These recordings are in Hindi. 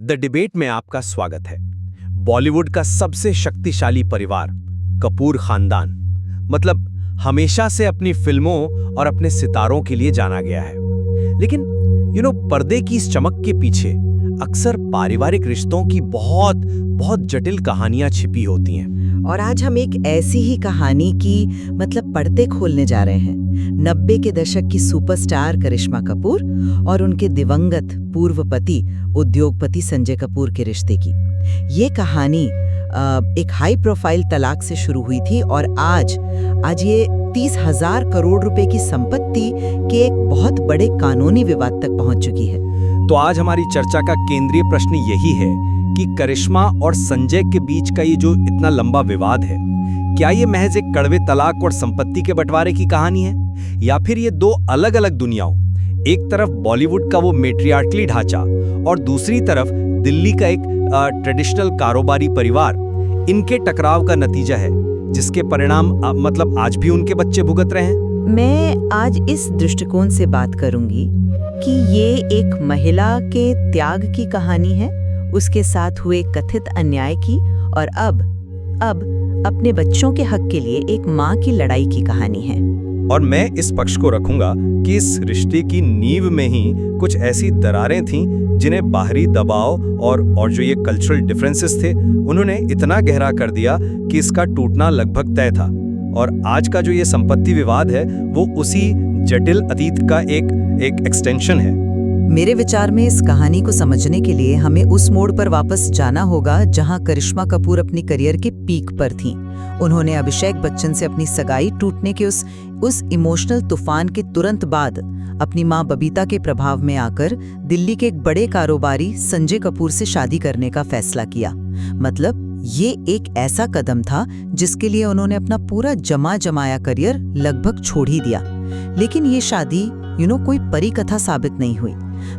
द डिबेट में आपका स्वागत है। बॉलीवुड का सबसे शक्तिशाली परिवार कपूर खानदान मतलब हमेशा से अपनी फिल्मों और अपने सितारों के लिए जाना गया है। लेकिन पर्दे की इस चमक के पीछे अक्सर पारिवारिक रिश्तों की बहुत बहुत जटिल कहानियां छिपी होती हैं। और आज हम एक ऐसी ही कहानी की पर्दे खोलने जा रहे हैं। 90 के दशक की सुपरस्टार करिश्मा कपूर और उनके दिवंगत पूर्व पति उद्योगपति संजय कपूर के रिश्ते की। ये कहानी एक हाई प्रोफाइल तलाक से शुरू हुई थी और आज ये 30,000 करोड़ रुपए की संपत्ति के एक बहुत बड़े कानूनी विवाद तक पहुंच चुकी है। तो आज हमारी चर्चा का केंद्रीय प्रश्न यही है कि करिश्मा और संजय के बीच का ये जो इतना लंबा विवाद है, क्या ये महज एक कड़वे तलाक और संपत्ति के बंटवारे की कहानी है, या फिर ये दो अलग अलग दुनियाओं, एक तरफ बॉलीवुड का वो मेट्रियार्कली ढांचा और दूसरी तरफ दिल्ली का एक ट्रेडिशनल कारोबारी परिवार, इनके टकराव का नतीजा है जिसके परिणाम आज भी उनके बच्चे भुगत रहे हैं। मैं आज इस दृष्टिकोण से बात करूंगी कि ये एक महिला के त्याग की कहानी है, उसके साथ हुए कथित अन्याय की, और अब अपने बच्चों के हक के लिए एक माँ की लड़ाई की कहानी है। और मैं इस पक्ष को रखूंगा कि इस रिश्ते की नींव में ही कुछ ऐसी दरारें थीं जिन्हें बाहरी दबाव और जो ये कल्चरल डिफरेंसेस थे, उन्होंने इतना गहरा कर दिया कि इसका टूटना लगभग तय था। और आज का जो ये संपत्ति विवाद है वो उसी जटिल अतीत का एक एक्सटेंशन है। मेरे विचार में इस कहानी को समझने के लिए हमें उस मोड़ पर वापस जाना होगा जहां करिश्मा कपूर अपनी करियर के पीक पर थीं। उन्होंने अभिषेक बच्चन से अपनी सगाई टूटने के उस इमोशनल तूफान के तुरंत बाद अपनी मां बबीता के प्रभाव में आकर दिल्ली के एक बड़े कारोबारी संजय कपूर से शादी करने का फैसला किया। ये एक ऐसा कदम था जिसके लिए उन्होंने अपना पूरा जमाया करियर लगभग छोड़ ही दिया। लेकिन ये शादी कोई परी कथा साबित नहीं हुई।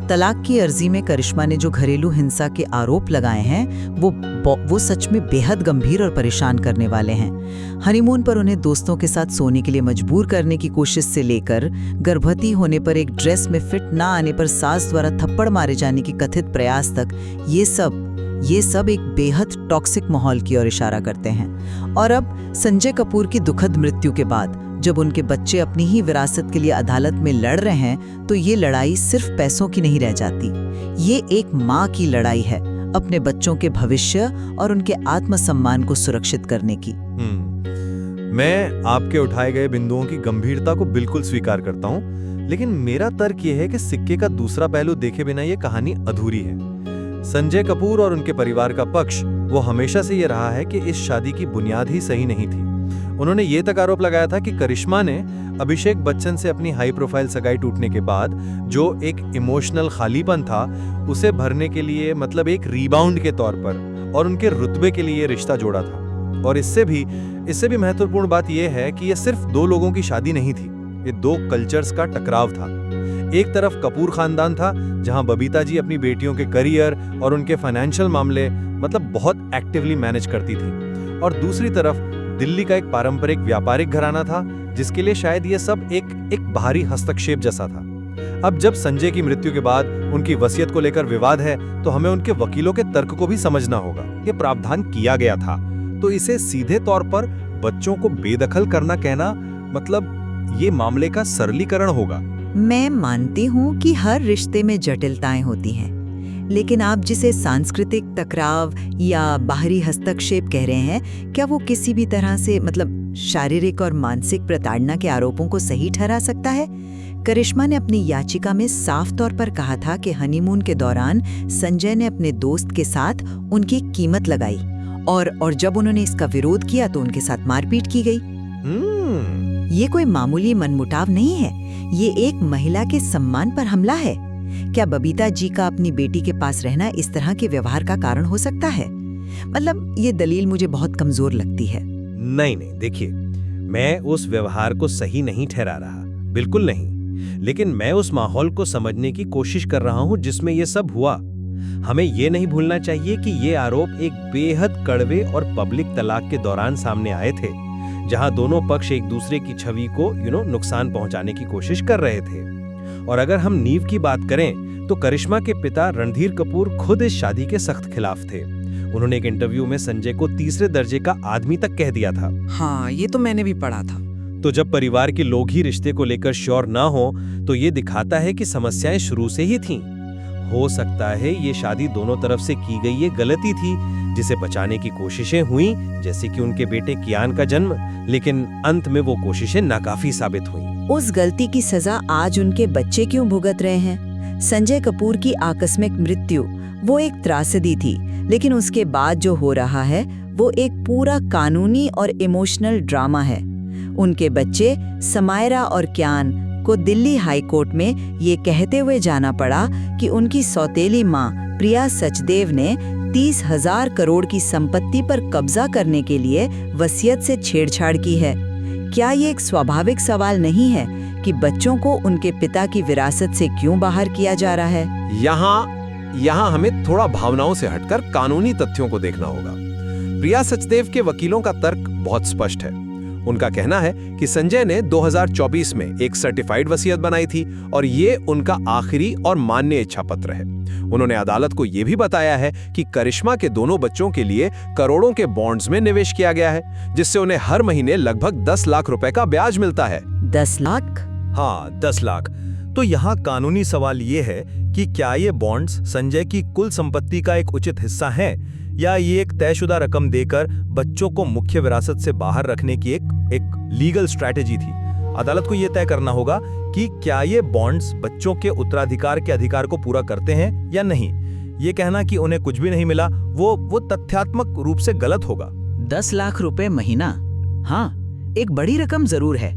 तलाक की अर्जी में करिश्मा ने जो घरेलू हिंसा के आरोप लगाए हैं वो सच में बेहद गंभीर और परेशान करने वाले हैं। हनीमून पर उन्हें दोस्तों के साथ सोने के लिए मजबूर करने की कोशिश से लेकर गर्भवती होने पर एक ड्रेस में फिट ना आने पर सास द्वारा थप्पड़ मारे जाने की कथित प्रयास तक, ये सब एक बेहद टॉक्सिक माहौल की ओर इशारा करते हैं। और अब संजय कपूर की दुखद मृत्यु के बाद जब उनके बच्चे अपनी ही विरासत के लिए अदालत में लड़ रहे हैं, तो ये लड़ाई सिर्फ पैसों की नहीं रह जाती। ये एक माँ की लड़ाई है अपने बच्चों के भविष्य और उनके आत्मसम्मान को सुरक्षित करने की। मैं आपके उठाए गए बिंदुओं की गंभीरता को बिल्कुल स्वीकार करता हूँ, लेकिन मेरा तर्क ये है कि सिक्के का दूसरा पहलू देखे बिना ये कहानी अधूरी है। संजय कपूर और उनके परिवार का पक्ष वो हमेशा से ये रहा है कि इस शादी की बुनियाद ही सही नहीं थी। उन्होंने ये तक आरोप लगाया था कि करिश्मा ने अभिषेक बच्चन से अपनी हाई प्रोफाइल सगाई टूटने के बाद जो एक इमोशनल खालीपन था उसे भरने के लिए एक रीबाउंड के तौर पर और उनके रुतबे के लिए रिश्ता जोड़ा था। और इससे भी महत्वपूर्ण बात यह है कि यह सिर्फ दो लोगों की शादी नहीं थी, ये दो कल्चर्स का टकराव था। एक तरफ कपूर खानदान था जहां बबीता जी अपनी बेटियों के करियर और उनके फाइनेंशियल मामले बहुत एक्टिवली मैनेज करती थी, और दूसरी तरफ दिल्ली का एक पारंपरिक व्यापारिक घराना था जिसके लिए शायद ये सब एक बाहरी हस्तक्षेप जैसा था। अब जब संजय की मृत्यु के बाद उनकी वसीयत को लेकर विवाद है, तो हमें उनके वकीलों के तर्क को भी समझना होगा। ये प्रावधान किया गया था, तो इसे सीधे तौर पर बच्चों को बेदखल करना कहना ये मामले का सरलीकरण होगा। मैं मानती हूँ कि हर रिश्ते में जटिलताएं होती हैं, लेकिन आप जिसे सांस्कृतिक टकराव या बाहरी हस्तक्षेप कह रहे हैं, क्या वो किसी भी तरह से शारीरिक और मानसिक प्रताड़ना के आरोपों को सही ठहरा सकता है? करिश्मा ने अपनी याचिका में साफ तौर पर कहा था कि हनीमून के दौरान संजय ने अपने दोस्त के साथ उनकी कीमत लगाई और जब उन्होंने इसका विरोध किया तो उनके साथ मारपीट की गई। ये कोई मामूली मनमुटाव नहीं है, ये एक महिला के सम्मान पर हमला है। क्या बबीता जी का अपनी बेटी के पास रहना इस तरह के व्यवहार का कारण हो सकता है? ये दलील मुझे बहुत कमजोर लगती है। नहीं, देखिए, मैं उस व्यवहार को सही नहीं ठहरा रहा, बिल्कुल नहीं। लेकिन मैं उस माहौल को समझने की कोशिश कर रहा हूँ जिसमें ये सब हुआ। हमें ये नहीं भूलना चाहिए कि ये आरोप एक बेहद कड़वे और पब्लिक तलाक के दौरान सामने आए थे, जहां दोनों पक्ष एक दूसरे की छवि को नुकसान पहुंचाने की कोशिश कर रहे थे। और अगर हम नींव की बात करें तो करिश्मा के पिता रणधीर कपूर खुद इस शादी के सख्त खिलाफ थे। उन्होंने एक इंटरव्यू में संजय को तीसरे दर्जे का आदमी तक कह दिया था। हाँ, ये तो मैंने भी पढ़ा था। तो जब परिवार के लोग ही रिश्ते को लेकर श्योर ना हो तो ये दिखाता है कि समस्याएं शुरू से ही थीं। हो सकता है ये शादी दोनों तरफ से की गई ये गलती थी, जिसे बचाने की कोशिशें हुई, जैसे कि उनके बेटे कियान का जन्म, लेकिन अंत में वो कोशिशें नाकाफी साबित हुईं। उस गलती की सजा आज उनके बच्चे क्यों भुगत रहे हैं? संजय कपूर की आकस्मिक मृत्यु वो एक त्रासदी थी, लेकिन उसके बाद जो हो रहा है वो एक पूरा कानूनी और इमोशनल ड्रामा है। उनके बच्चे समायरा और कियान को दिल्ली हाई कोर्ट में ये कहते हुए जाना पड़ा कि उनकी सौतेली माँ प्रिया सचदेव ने 30,000 करोड़ की संपत्ति पर कब्जा करने के लिए वसीयत से छेड़छाड़ की है। क्या ये एक स्वाभाविक सवाल नहीं है कि बच्चों को उनके पिता की विरासत से क्यों बाहर किया जा रहा है? यहाँ हमें थोड़ा भावनाओं से हटकर कानूनी तथ्यों को देखना होगा। प्रिया सचदेव के वकीलों का तर्क बहुत स्पष्ट है। उनका कहना है कि संजय ने 2024 में एक सर्टिफाइड वसीयत बनाई थी और ये उनका आखिरी और मान्य इच्छा पत्र है। उन्होंने अदालत को यह भी बताया है कि करिश्मा के दोनों बच्चों के लिए करोड़ों के बॉन्ड्स में निवेश किया गया है, जिससे उन्हें हर महीने लगभग 10 लाख रुपए का ब्याज मिलता है। 10 लाख? हाँ, 10 लाख। तो यहाँ कानूनी सवाल ये है कि क्या ये बॉन्ड्स संजय की कुल संपत्ति का एक उचित हिस्सा है, या ये एक तयशुदा रकम देकर बच्चों को मुख्य विरासत से बाहर रखने की एक लीगल स्ट्रैटेजी थी। अदालत को यह तय करना होगा कि क्या ये बॉन्ड्स बच्चों के उत्तराधिकार के अधिकार को पूरा करते हैं या नहीं। ये कहना कि उन्हें कुछ भी नहीं मिला वो तथ्यात्मक रूप से गलत होगा। 10 लाख रुपए महीना, हाँ, एक बड़ी रकम जरूर है,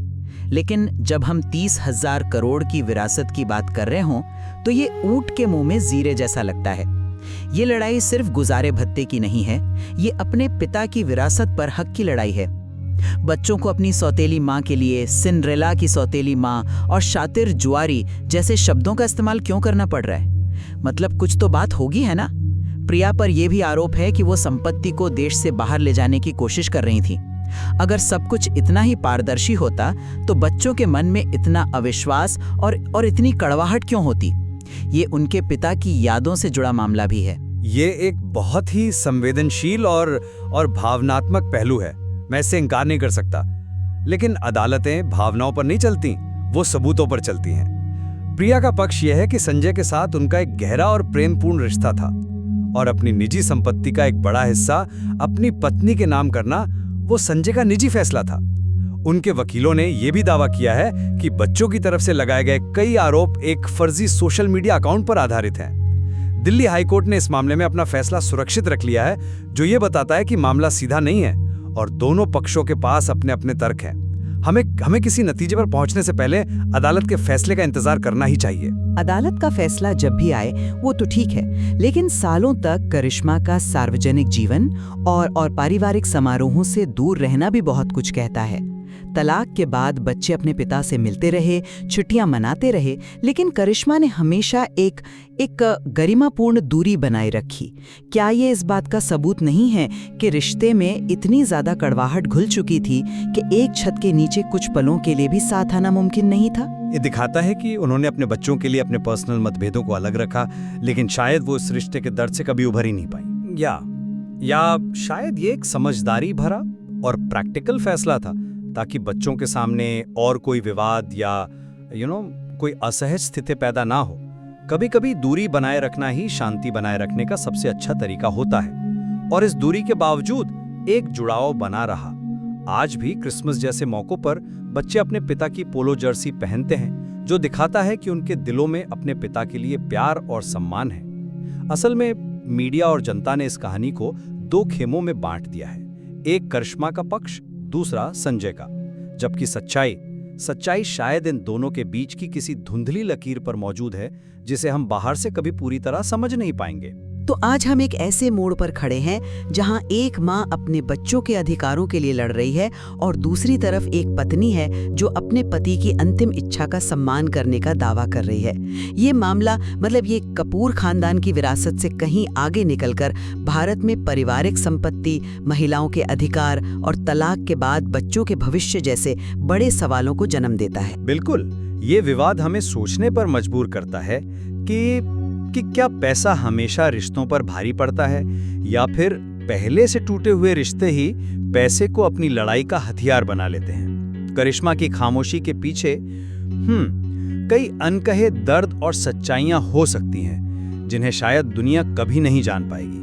लेकिन जब हम 30,000 करोड़ की विरासत की बात कर रहे हों तो ये ऊंट के मुंह में जीरे जैसा लगता है। ये लड़ाई सिर्फ गुजारे भत्ते की नहीं है, ये अपने पिता की विरासत पर हक की लड़ाई है। बच्चों को अपनी सौतेली माँ के लिए सिंड्रेला की सौतेली माँ और शातिर जुआरी जैसे शब्दों का इस्तेमाल क्यों करना पड़ रहा है? मतलब कुछ तो बात होगी, है ना? प्रिया पर यह भी आरोप है कि वो संपत्ति को देश से बाहर ले जाने की कोशिश कर रही थी। अगर सब कुछ इतना ही पारदर्शी होता तो बच्चों के मन में इतना अविश्वास और इतनी कड़वाहट क्यों होती? ये उनके पिता की यादों से जुड़ा मामला भी है। ये एक बहुत ही संवेदनशील और भावनात्मक पहलू है, मैं इससे इनकार नहीं कर सकता। लेकिन अदालतें भावनाओं पर नहीं चलती, वो सबूतों पर चलती हैं। प्रिया का पक्ष यह है कि संजय के साथ उनका एक गहरा और प्रेमपूर्ण रिश्ता था और अपनी निजी संपत्ति का एक बड़ा हिस्सा अपनी पत्नी के नाम करना वो संजय का निजी फैसला था। उनके वकीलों ने यह भी दावा किया है कि बच्चों की तरफ से लगाए गए कई आरोप एक फर्जी सोशल मीडिया अकाउंट पर आधारित हैं। दिल्ली हाईकोर्ट ने इस मामले में अपना फैसला सुरक्षित रख लिया है, जो ये बताता है कि मामला सीधा नहीं है और दोनों पक्षों के पास अपने अपने तर्क हैं। हमें किसी नतीजे पर पहुंचने से पहले अदालत के फैसले का इंतजार करना ही चाहिए। अदालत का फैसला जब भी आए वो तो ठीक है, लेकिन सालों तक करिश्मा का सार्वजनिक जीवन और पारिवारिक समारोहों से दूर रहना भी बहुत कुछ कहता है। तलाक के बाद बच्चे अपने पिता से मिलते रहे, छुट्टियां मनाते रहे, लेकिन करिश्मा ने हमेशा एक गरिमापूर्ण दूरी बनाए रखी। क्या ये इस बात का सबूत नहीं है कि रिश्ते में इतनी ज्यादा कड़वाहट घुल चुकी थी कि एक छत के नीचे कुछ पलों के लिए भी साथ आना मुमकिन नहीं था? ये दिखाता है कि उन्होंने अपने बच्चों के लिए अपने पर्सनल मतभेदों को अलग रखा, लेकिन शायद वो इस रिश्ते के दर्द से कभी उभर ही नहीं पाई। या शायद ये एक समझदारी भरा और प्रैक्टिकल फैसला था, ताकि बच्चों के सामने और कोई विवाद या कोई असहज स्थिति पैदा ना हो। कभी-कभी दूरी बनाए रखना ही शांति बनाए रखने का सबसे अच्छा तरीका होता है, और इस दूरी के बावजूद एक जुड़ाव बना रहा। आज भी क्रिसमस जैसे मौकों पर बच्चे अपने पिता की पोलो जर्सी पहनते हैं, जो दिखाता है कि उनके दिलों में अपने पिता के लिए प्यार और सम्मान है। असल में मीडिया और जनता ने इस कहानी को दो खेमों में बांट दिया है, एक करिश्मा का पक्ष, दूसरा संजय का, जबकि सच्चाई शायद इन दोनों के बीच की किसी धुंधली लकीर पर मौजूद है, जिसे हम बाहर से कभी पूरी तरह समझ नहीं पाएंगे। तो आज हम एक ऐसे मोड़ पर खड़े हैं जहां एक माँ अपने बच्चों के अधिकारों के लिए लड़ रही है और दूसरी तरफ एक पत्नी है जो अपने पति की अंतिम इच्छा का सम्मान करने का दावा कर रही है। ये मामला ये कपूर खानदान की विरासत से कहीं आगे निकलकर भारत में पारिवारिक संपत्ति, महिलाओं के अधिकार और तलाक के बाद बच्चों के भविष्य जैसे बड़े सवालों को जन्म देता है। बिल्कुल, ये विवाद हमें सोचने पर मजबूर करता है कि कि क्या पैसा हमेशा रिश्तों पर भारी पड़ता है, या फिर पहले से टूटे हुए रिश्ते ही पैसे को अपनी लड़ाई का हथियार बना लेते हैं? करिश्मा की खामोशी के पीछे कई अनकहे दर्द और सच्चाइयां हो सकती हैं, जिन्हें शायद दुनिया कभी नहीं जान पाएगी।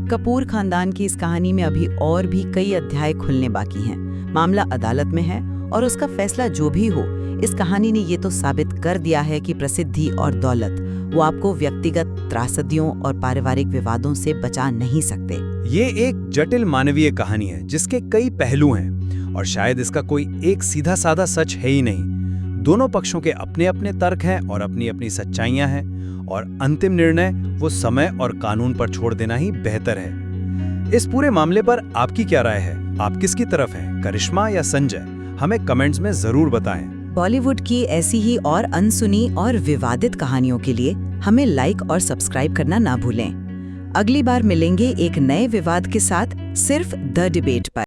कपूर खानदान की इस कहानी में अभी और भी कई अध्याय खुलने बाकी हैं। मामला अदालत में है और उसका फैसला जो भी हो, इस कहानी ने ये तो साबित कर दिया है कि प्रसिद्धि और दौलत वो आपको व्यक्तिगत त्रासदियों और पारिवारिक विवादों से बचा नहीं सकते। ये एक जटिल मानवीय कहानी है जिसके कई पहलू हैं, और शायद इसका कोई एक सीधा साधा सच है ही नहीं। दोनों पक्षों के अपने अपने तर्क हैं और अपनी अपनी सच्चाइयां हैं, और अंतिम निर्णय वो समय और कानून पर छोड़ देना ही बेहतर है। इस पूरे मामले पर आपकी क्या राय है? आप किसकी तरफ हैं, करिश्मा या संजय? हमें कमेंट्स में जरूर बताएं। बॉलीवुड की ऐसी ही और अनसुनी और विवादित कहानियों के लिए हमें लाइक और सब्सक्राइब करना ना भूलें। अगली बार मिलेंगे एक नए विवाद के साथ, सिर्फ द डिबेट पर।